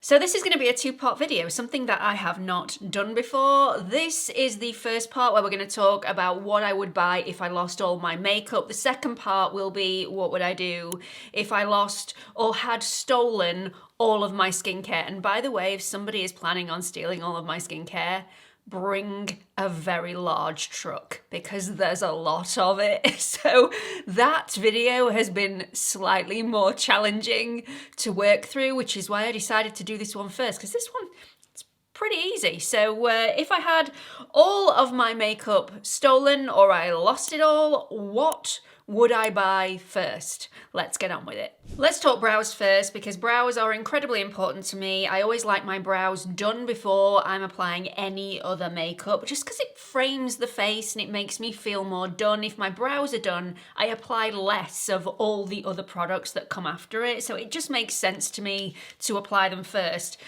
So this is going to be a two-part video, something that I have not done before. This is the first part where we're going to talk about what I would buy if I lost all my makeup. The second part will be what would I do if I lost or had stolen all of my skincare. And by the way, if somebody is planning on stealing all of my skincare, bring a very large truck because there's a lot of it. So that video has been slightly more challenging to work through, which is why I decided to do this one first, because this one, it's pretty easy. So if I had all of my makeup stolen or I lost it all, what would I buy first? Let's get on with it. Let's talk brows first because brows are incredibly important to me. I always like my brows done before I'm applying any other makeup just because it frames the face and it makes me feel more done. If my brows are done, I apply less of all the other products that come after it. So it just makes sense to me to apply them first.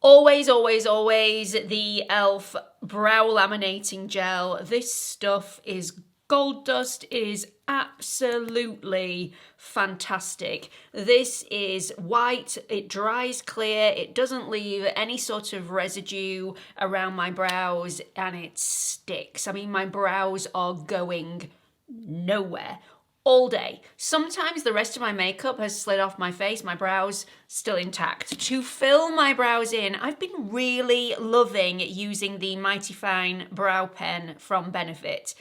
Always, always, always the e.l.f. brow laminating gel. This stuff is gold dust. It is absolutely fantastic. This is white, it dries clear, it doesn't leave any sort of residue around my brows, and it sticks. I mean, my brows are going nowhere all day. Sometimes the rest of my makeup has slid off my face, my brows still intact. To fill my brows in, I've been really loving using the Mighty Fine brow pen from Benefit.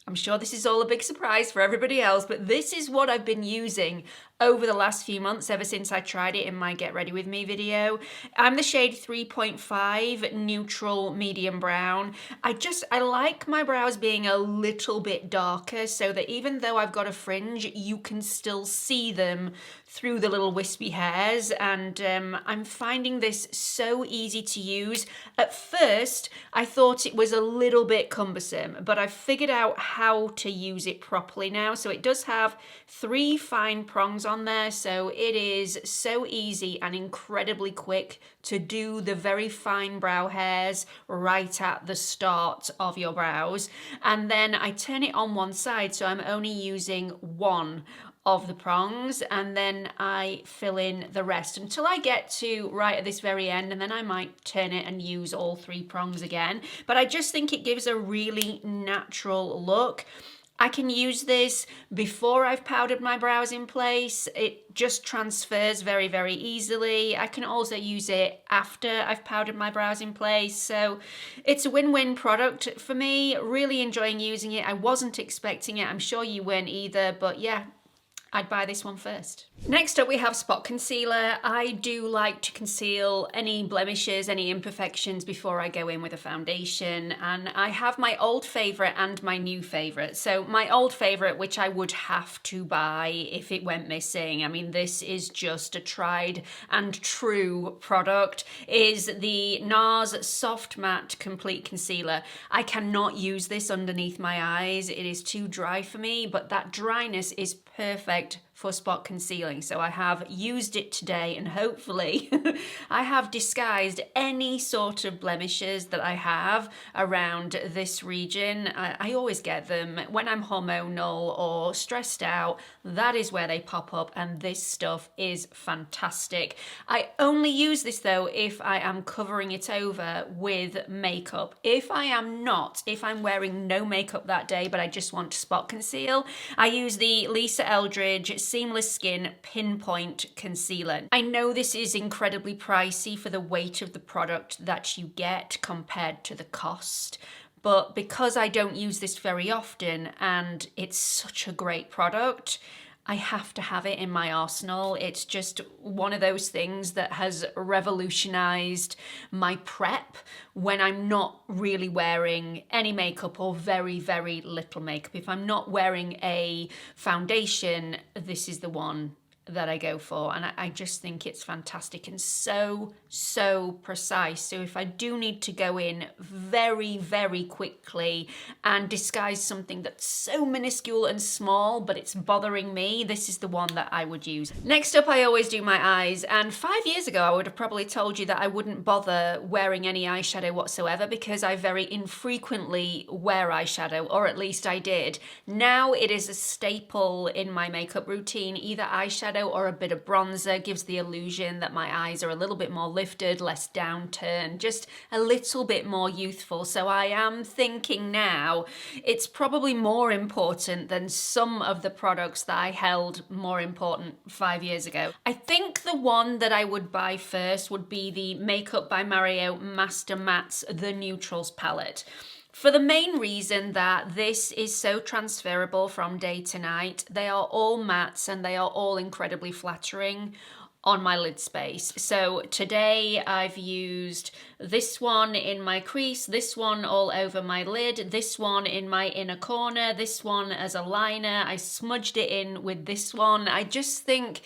I'm sure this is all a big surprise for everybody else, but this is what I've been using over the last few months, ever since I tried it in my Get Ready With Me video. I'm the shade 3.5 neutral medium brown. I like my brows being a little bit darker so that even though I've got a fringe, you can still see them through the little wispy hairs, and I'm finding this so easy to use. At first, I thought it was a little bit cumbersome, but I've figured out how to use it properly now. So it does have 3 fine prongs on there, so it is so easy and incredibly quick to do the very fine brow hairs right at the start of your brows. And then I turn it on one side, so I'm only using one of the prongs, and then I fill in the rest until I get to right at this very end, and then I might turn it and use all 3 prongs again. But I just think it gives a really natural look. I can use this before I've powdered my brows in place. It just transfers very, very easily. I can also use it after I've powdered my brows in place. So it's a win-win product for me. Really enjoying using it. I wasn't expecting it. I'm sure you weren't either, but yeah, I'd buy this one first. Next up we have spot concealer. I do like to conceal any blemishes, any imperfections before I go in with a foundation, and I have my old favourite and my new favourite. So my old favourite, which I would have to buy if it went missing, I mean this is just a tried and true product, is the NARS Soft Matte Complete Concealer. I cannot use this underneath my eyes, it is too dry for me, but that dryness is perfect for spot concealing. So I have used it today, and hopefully I have disguised any sort of blemishes that I have around this region. I always get them when I'm hormonal or stressed out. That is where they pop up, and this stuff is fantastic. I only use this though if I am covering it over with makeup. If I am not, if I'm wearing no makeup that day but I just want to spot conceal, I use the Lisa Eldridge Seamless Skin Pinpoint Concealer. I know this is incredibly pricey for the weight of the product that you get compared to the cost, but because I don't use this very often and it's such a great product, I have to have it in my arsenal. It's just one of those things that has revolutionized my prep when I'm not really wearing any makeup or very, very little makeup. If I'm not wearing a foundation, this is the one that I go for, and I just think it's fantastic and so precise. So if I do need to go in very, very quickly and disguise something that's so minuscule and small but it's bothering me, this is the one that I would use. Next up, I always do my eyes, and 5 years ago I would have probably told you that I wouldn't bother wearing any eyeshadow whatsoever because I very infrequently wear eyeshadow, or at least I did. Now it is a staple in my makeup routine, either eyeshadow eyeshadow or a bit of bronzer gives the illusion that my eyes are a little bit more lifted, less downturned, just a little bit more youthful. So I am thinking now it's probably more important than some of the products that I held more important 5 years ago. I think the one that I would buy first would be the Makeup by Mario Master Mattes The Neutrals palette. For the main reason that this is so transferable from day to night. They are all mattes and they are all incredibly flattering on my lid space. So today I've used this one in my crease, this one all over my lid, this one in my inner corner, this one as a liner. I smudged it in with this one. I just think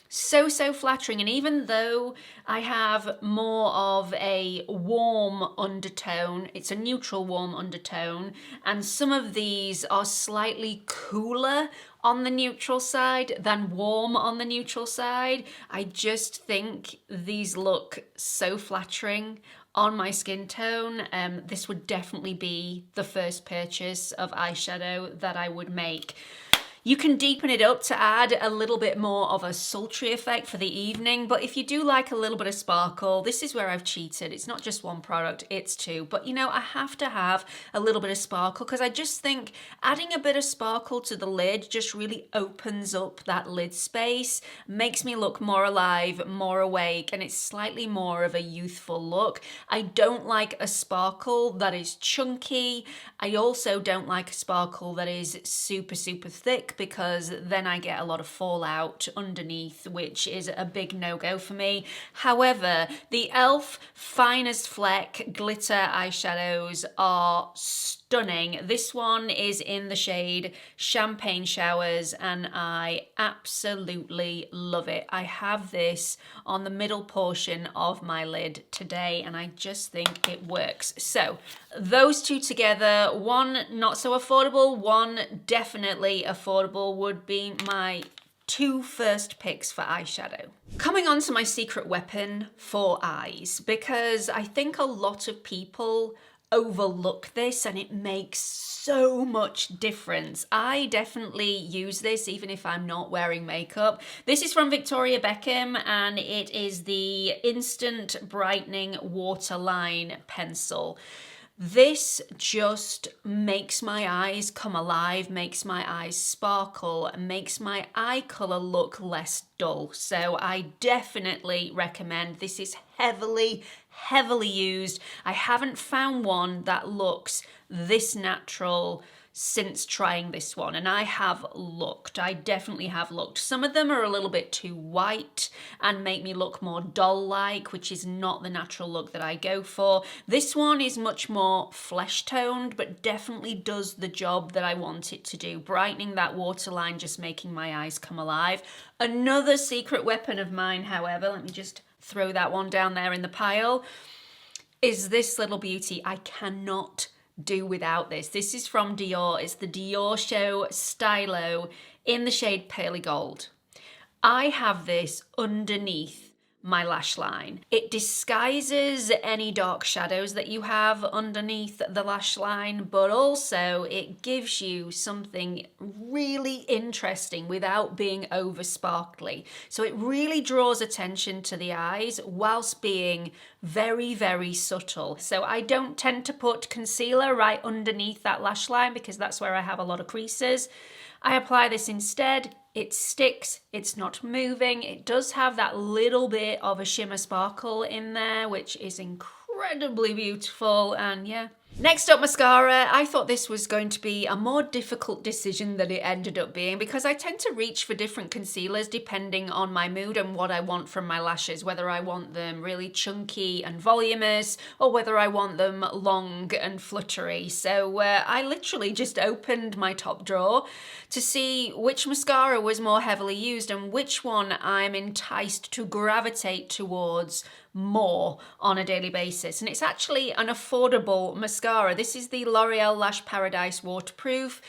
so flattering. And even though I have more of a warm undertone, it's a neutral warm undertone, and some of these are slightly cooler on the neutral side than warm on the neutral side, I just think these look so flattering on my skin tone. This would definitely be the first purchase of eyeshadow that I would make. You can deepen it up to add a little bit more of a sultry effect for the evening, but if you do like a little bit of sparkle, this is where I've cheated. It's not just one product, it's two. But you know, I have to have a little bit of sparkle because I just think adding a bit of sparkle to the lid just really opens up that lid space, makes me look more alive, more awake, and it's slightly more of a youthful look. I don't like a sparkle that is chunky. I also don't like a sparkle that is super thick, because then I get a lot of fallout underneath, which is a big no-go for me. However, the e.l.f. Finest Fleck glitter eyeshadows are stunning. This one is in the shade Champagne Showers and I absolutely love it. I have this on the middle portion of my lid today and I just think it works. So those two together, one not so affordable, one definitely affordable, would be my two first picks for eyeshadow. Coming on to my secret weapon for eyes, because I think a lot of people overlook this and it makes so much difference. I definitely use this even if I'm not wearing makeup. This is from Victoria Beckham and it is the Instant Brightening Waterline Pencil. This just makes my eyes come alive, makes my eyes sparkle, makes my eye colour look less dull. So I definitely recommend. This is heavily used. I haven't found one that looks this natural since trying this one, and I have looked. I definitely have looked. Some of them are a little bit too white and make me look more doll-like, which is not the natural look that I go for. This one is much more flesh-toned, but definitely does the job that I want it to do, brightening that waterline, just making my eyes come alive. Another secret weapon of mine, however, let me just throw that one down there in the pile, is this little beauty. I cannot do without this. This is from Dior. It's the Dior Show Stylo in the shade Pearly Gold. I have this underneath my lash line. It disguises any dark shadows that you have underneath the lash line, but also it gives you something really interesting without being over sparkly. So it really draws attention to the eyes whilst being very subtle. So I don't tend to put concealer right underneath that lash line because that's where I have a lot of creases. I apply this instead. It sticks, it's not moving. It does have that little bit of a shimmer sparkle in there, which is incredibly beautiful, and yeah. Next up, mascara. I thought this was going to be a more difficult decision than it ended up being because I tend to reach for different concealers depending on my mood and what I want from my lashes, whether I want them really chunky and voluminous or whether I want them long and fluttery. So I literally just opened my top drawer to see which mascara was more heavily used and which one I'm enticed to gravitate towards more on a daily basis. And it's actually an affordable mascara. This is the L'Oreal Lash Paradise Waterproof.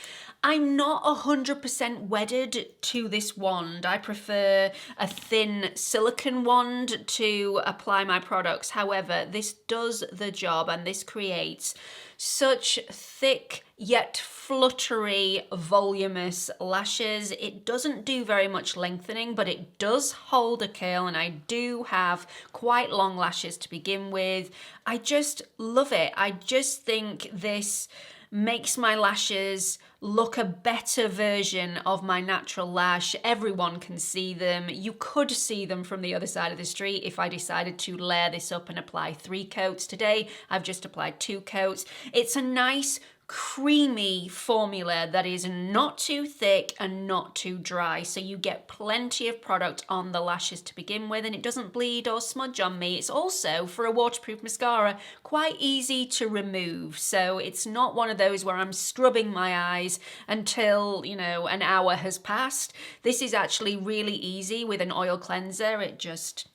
I'm not 100% wedded to this wand. I prefer a thin silicone wand to apply my products. However, this does the job and this creates such thick yet fluttery, voluminous lashes. It doesn't do very much lengthening, but it does hold a curl, and I do have quite long lashes to begin with. I just love it. I just think this makes my lashes look a better version of my natural lash. Everyone can see them. You could see them from the other side of the street if I decided to layer this up and apply 3 coats. Today, I've just applied 2 coats. It's a nice, creamy formula that is not too thick and not too dry, so you get plenty of product on the lashes to begin with, and it doesn't bleed or smudge on me. It's also, for a waterproof mascara, quite easy to remove, so it's not one of those where I'm scrubbing my eyes until, you know, an hour has passed. This is actually really easy with an oil cleanser. It just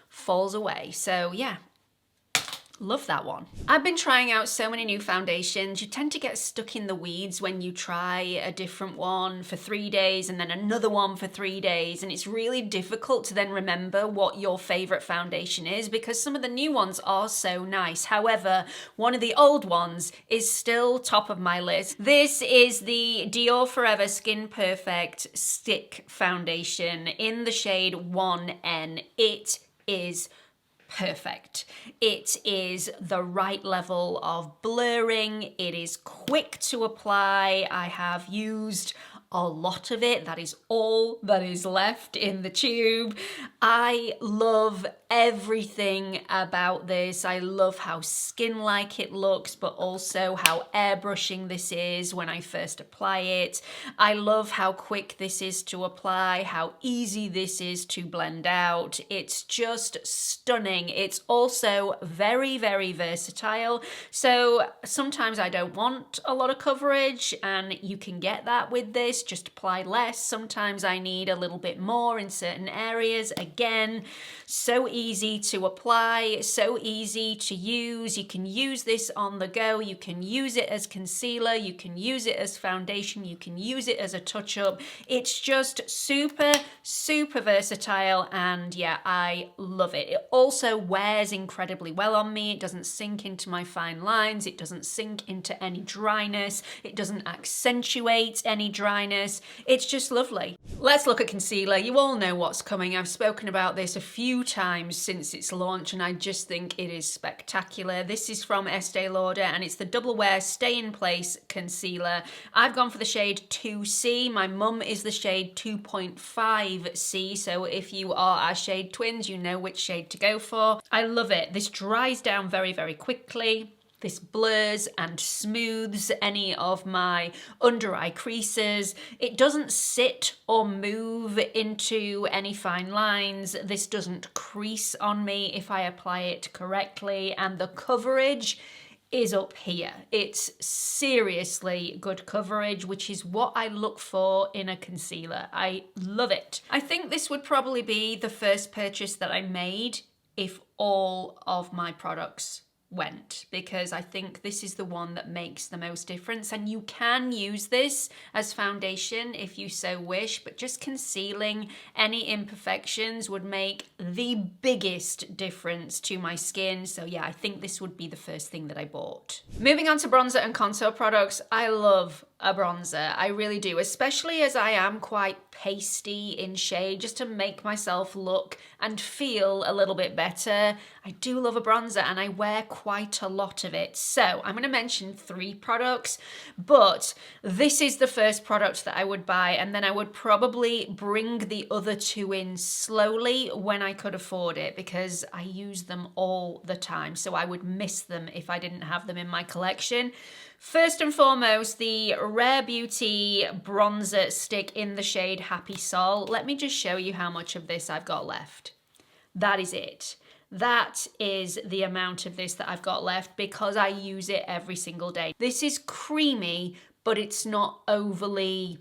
falls away. So yeah, love that one. I've been trying out so many new foundations. You tend to get stuck in the weeds when you try a different one for 3 days and then another one for 3 days, and it's really difficult to then remember what your favorite foundation is because some of the new ones are so nice. However, one of the old ones is still top of my list. This is the Dior Forever Skin Perfect Stick Foundation in the shade 1N. It is perfect. It is the right level of blurring. It is quick to apply. I have used a lot of it. That is all that is left in the tube. I love everything about this. I love how skin-like it looks, but also how airbrushing this is when I first apply it. I love how quick this is to apply, how easy this is to blend out. It's just stunning. It's also very, very versatile. So sometimes I don't want a lot of coverage, and you can get that with this. Just apply less. Sometimes I need a little bit more in certain areas. Again, so easy to apply, so easy to use. You can use this on the go. You can use it as concealer. You can use it as foundation. You can use it as a touch-up. It's just super, super versatile, and yeah, I love it. It also wears incredibly well on me. It doesn't sink into my fine lines. It doesn't sink into any dryness. It doesn't accentuate any dryness. It's just lovely. Let's look at concealer. You all know what's coming. I've spoken about this a few times since its launch, and I just think it is spectacular. This is from Estee Lauder, and it's the Double Wear Stay in Place Concealer. I've gone for the shade 2C. My mum is the shade 2.5C, so if you are our shade twins, you know which shade to go for. I love it. This dries down very, very quickly. This blurs and smooths any of my under eye creases. It doesn't sit or move into any fine lines. This doesn't crease on me if I apply it correctly, and the coverage is up here. It's seriously good coverage, which is what I look for in a concealer. I love it. I think this would probably be the first purchase that I made if all of my products went, because I think this is the one that makes the most difference. And you can use this as foundation if you so wish, but just concealing any imperfections would make the biggest difference to my skin. So yeah, I think this would be the first thing that I bought. Moving on to bronzer and contour products. I love a bronzer. I really do, especially as I am quite pasty in shade, just to make myself look and feel a little bit better. I do love a bronzer, and I wear quite a lot of it. So I'm going to mention 3 products, but this is the first product that I would buy, and then I would probably bring the other 2 in slowly when I could afford it, because I use them all the time, so I would miss them if I didn't have them in my collection. First and foremost, the Rare Beauty bronzer stick in the shade Happy Sol. Let me just show you how much of this I've got left. That is it. That is the amount of this that I've got left, because I use it every single day. This is creamy, but it's not overly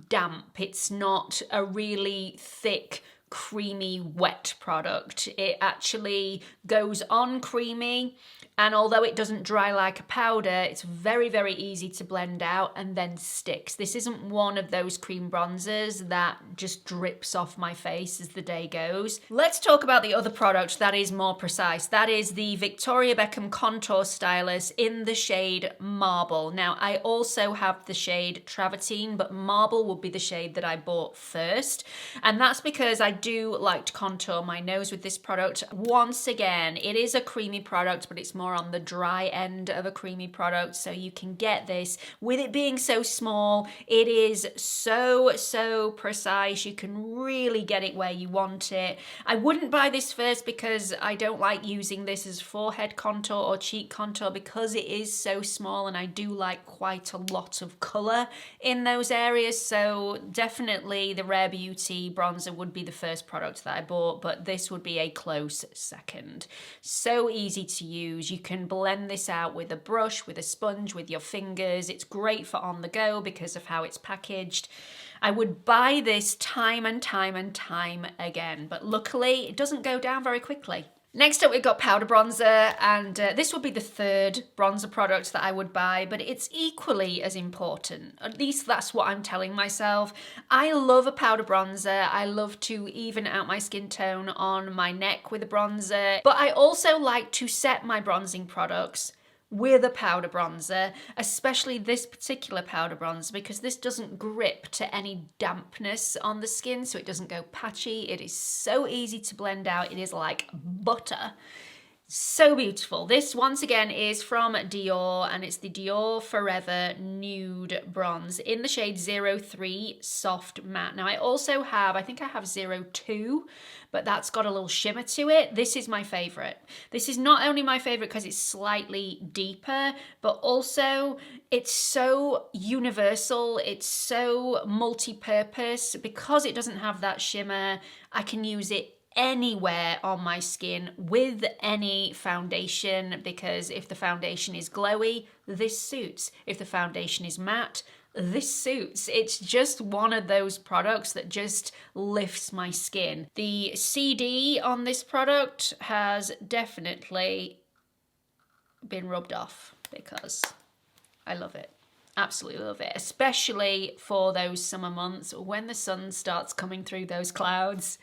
damp. It's not a really thick creamy wet product. It actually goes on creamy, and although it doesn't dry like a powder, it's very, very easy to blend out and then sticks. This isn't one of those cream bronzers that just drips off my face as the day goes. Let's talk about the other product that is more precise. That is the Victoria Beckham Contour Stylus in the shade Marble. Now, I also have the shade Travertine, but Marble would be the shade that I bought first. And that's because I do like to contour my nose with this product. Once again, it is a creamy product, but it's more on the dry end of a creamy product, so you can get this. With it being so small, it is so precise. You can really get it where you want it. I wouldn't buy this first because I don't like using this as forehead contour or cheek contour because it is so small, and I do like quite a lot of colour in those areas. So definitely the Rare Beauty bronzer would be the first product that I bought, but this would be a close second. So easy to use. You can blend this out with a brush, with a sponge, with your fingers. It's great for on the go because of how it's packaged. I would buy this time and time again, but luckily it doesn't go down very quickly. Next up, we've got powder bronzer, and this would be the third bronzer product that I would buy, but it's equally as important. At least that's what I'm telling myself. I love a powder bronzer. I love to even out my skin tone on my neck with a bronzer, but I also like to set my bronzing products with a powder bronzer, especially this particular powder bronzer, because this doesn't grip to any dampness on the skin, so it doesn't go patchy. It is so easy to blend out. It is like butter. So beautiful. This once again is from Dior, and it's the Dior Forever Nude Bronze in the shade 03 Soft Matte. Now I also have, I think I have 02, but that's got a little shimmer to it. This is my favorite. This is not only my favorite because it's slightly deeper, but also it's so universal. It's so multi-purpose. Because it doesn't have that shimmer, I can use it anywhere on my skin with any foundation, because if the foundation is glowy, this suits. If the foundation is matte, this suits. It's just one of those products that just lifts my skin. The CD on this product has definitely been rubbed off because I love it. Absolutely love it, especially for those summer months when the sun starts coming through those clouds.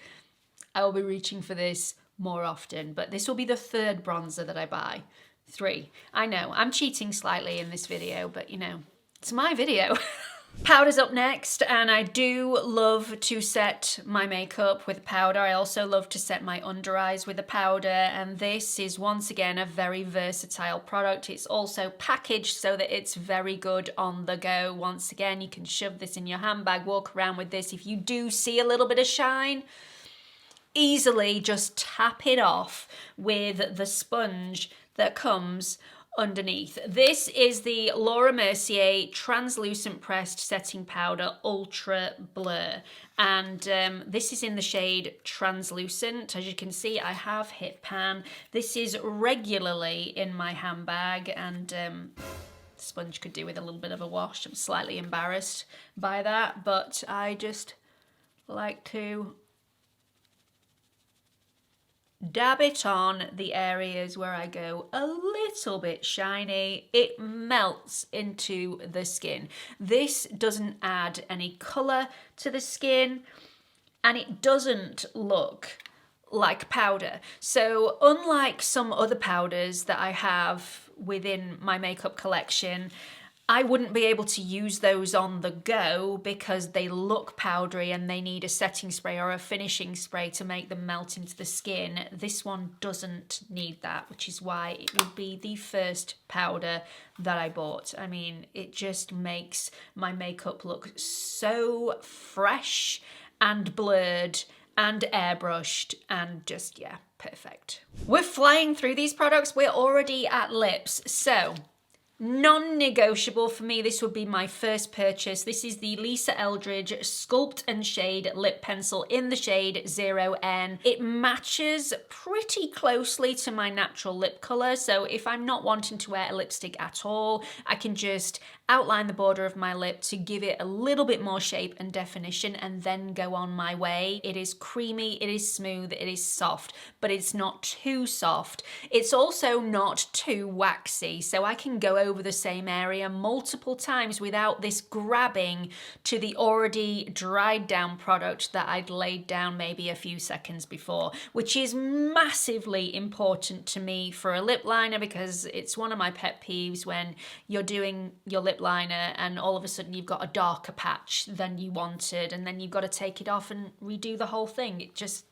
I will be reaching for this more often, but this will be the third bronzer that I buy. 3. I know, I'm cheating slightly in this video, but you know, it's my video. Powder's up next, and I do love to set my makeup with powder. I also love to set my under eyes with a powder, and this is once again a very versatile product. It's also packaged so that it's very good on the go. Once again, you can shove this in your handbag, walk around with this. If you do see a little bit of shine, easily just tap it off with the sponge that comes underneath. This is the Laura Mercier Translucent Pressed Setting Powder Ultra Blur, and this is in the shade Translucent. As you can see, I have hit pan. This is regularly in my handbag, and the sponge could do with a little bit of a wash. I'm slightly embarrassed by that, but I just like to dab it on the areas where I go a little bit shiny. It melts into the skin. This doesn't add any colour to the skin, and it doesn't look like powder. So unlike some other powders that I have within my makeup collection, I wouldn't be able to use those on the go because they look powdery and they need a setting spray or a finishing spray to make them melt into the skin. This one doesn't need that, which is why it would be the first powder that I bought. I mean, it just makes my makeup look so fresh and blurred and airbrushed and just, yeah, perfect. We're flying through these products. We're already at lips. So Non-negotiable for me, this would be my first purchase. This is the Lisa Eldridge Sculpt and Shade Lip Pencil in the shade 0N. It matches pretty closely to my natural lip colour, so if I'm not wanting to wear a lipstick at all, I can just outline the border of my lip to give it a little bit more shape and definition and then go on my way. It is creamy, it is smooth, it is soft, but it's not too soft. It's also not too waxy, so I can go over the same area multiple times without this grabbing to the already dried down product that I'd laid down maybe a few seconds before, which is massively important to me for a lip liner because it's one of my pet peeves when you're doing your lip liner and all of a sudden you've got a darker patch than you wanted and then you've got to take it off and redo the whole thing. It just,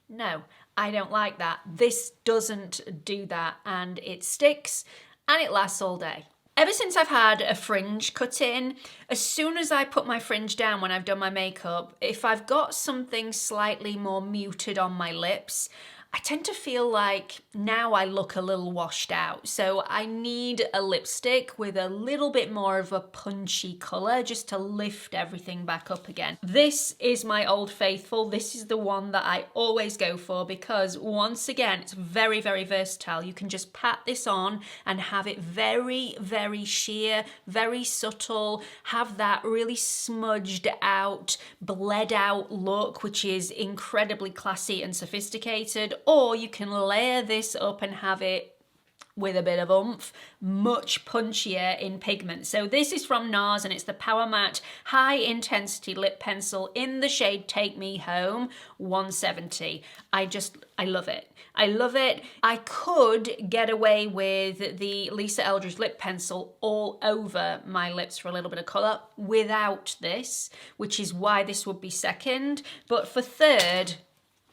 no, I don't like that. This doesn't do that, and it sticks and it lasts all day. Ever since I've had a fringe cut in, as soon as I put my fringe down when I've done my makeup, if I've got something slightly more muted on my lips, I tend to feel like now I look a little washed out. So I need a lipstick with a little bit more of a punchy colour just to lift everything back up again. This is my Old Faithful. This is the one that I always go for because once again, it's very, very versatile. You can just pat this on and have it very, very sheer, very subtle, have that really smudged out, bled out look, which is incredibly classy and sophisticated. Or you can layer this up and have it with a bit of oomph, much punchier in pigment. So this is from NARS and it's the Power Matte High Intensity Lip Pencil in the shade Take Me Home 170. I love it. I love it. I could get away with the Lisa Eldridge lip pencil all over my lips for a little bit of colour without this, which is why this would be second. But for third,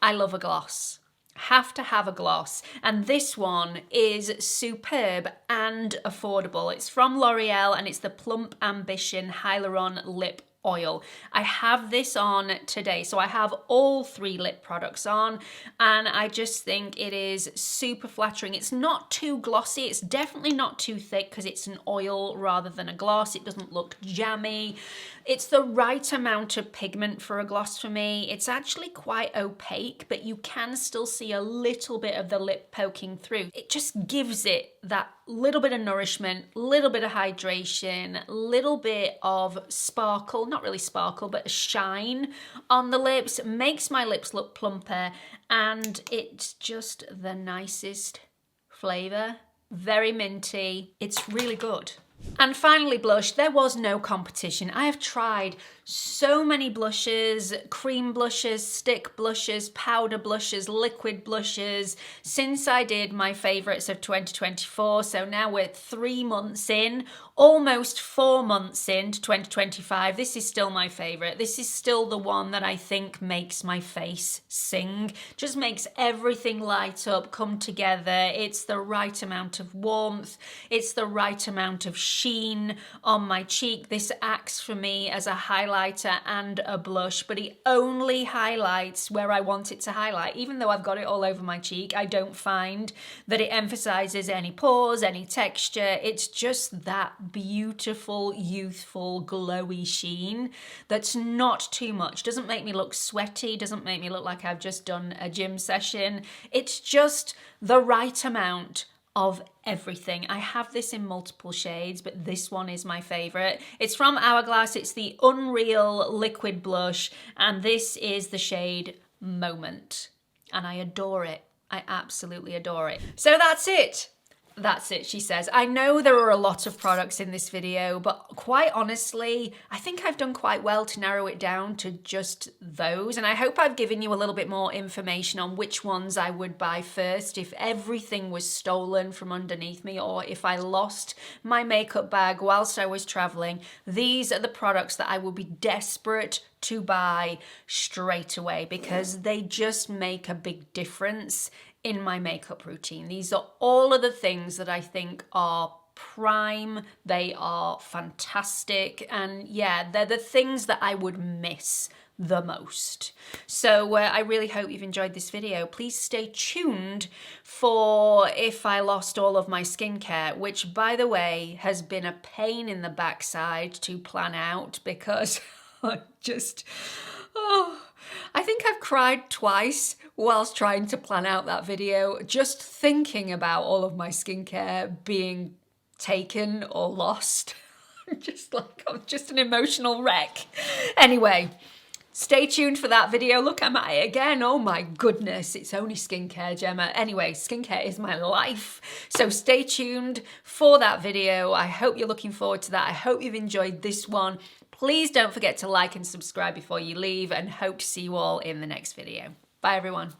I love a gloss. Have to have a gloss, and this one is superb and affordable. It's from L'Oreal and it's the Plump Ambition Hyaluron Lip Oil. I have this on today, so I have all 3 lip products on, and I just think it is super flattering. It's not too glossy, it's definitely not too thick because it's an oil rather than a gloss. It doesn't look jammy. It's the right amount of pigment for a gloss for me. It's actually quite opaque, but you can still see a little bit of the lip poking through. It just gives it that little bit of nourishment, little bit of hydration, little bit of sparkle, not really sparkle, but a shine on the lips, makes my lips look plumper, and it's just the nicest flavour. Very minty. It's really good. And finally, blush. There was no competition. I have tried so many blushes, cream blushes, stick blushes, powder blushes, liquid blushes, since I did my favourites of 2024. So now we're 3 months in, almost 4 months into 2025. This is still my favourite. This is still the one that I think makes my face sing. Just makes everything light up, come together. It's the right amount of warmth. It's the right amount of sheen on my cheek. This acts for me as a highlighter and a blush, but it only highlights where I want it to highlight. Even though I've got it all over my cheek, I don't find that it emphasizes any pores, any texture. It's just that beautiful, youthful, glowy sheen that's not too much. Doesn't make me look sweaty, doesn't make me look like I've just done a gym session. It's just the right amount of everything. I have this in multiple shades, but this one is my favorite. It's from Hourglass. It's the Unreal Liquid Blush, and this is the shade Moment, and I adore it. I absolutely adore it. So that's it. That's it, she says. I know there are a lot of products in this video, but quite honestly, I think I've done quite well to narrow it down to just those. And I hope I've given you a little bit more information on which ones I would buy first if everything was stolen from underneath me, or if I lost my makeup bag whilst I was traveling. These are the products that I will be desperate to buy straight away because they just make a big difference in my makeup routine. These are all of the things that I think are prime, they are fantastic, and yeah, they're the things that I would miss the most. So I really hope you've enjoyed this video. Please stay tuned for if I lost all of my skincare, which by the way has been a pain in the backside to plan out because I just, I think I've cried twice whilst trying to plan out that video, just thinking about all of my skincare being taken or lost. I'm just an emotional wreck. Anyway, stay tuned for that video. Look, I'm at it again. Oh my goodness, it's only skincare, Gemma. Anyway, skincare is my life. So stay tuned for that video. I hope you're looking forward to that. I hope you've enjoyed this one. Please don't forget to like and subscribe before you leave, and hope to see you all in the next video. Bye everyone.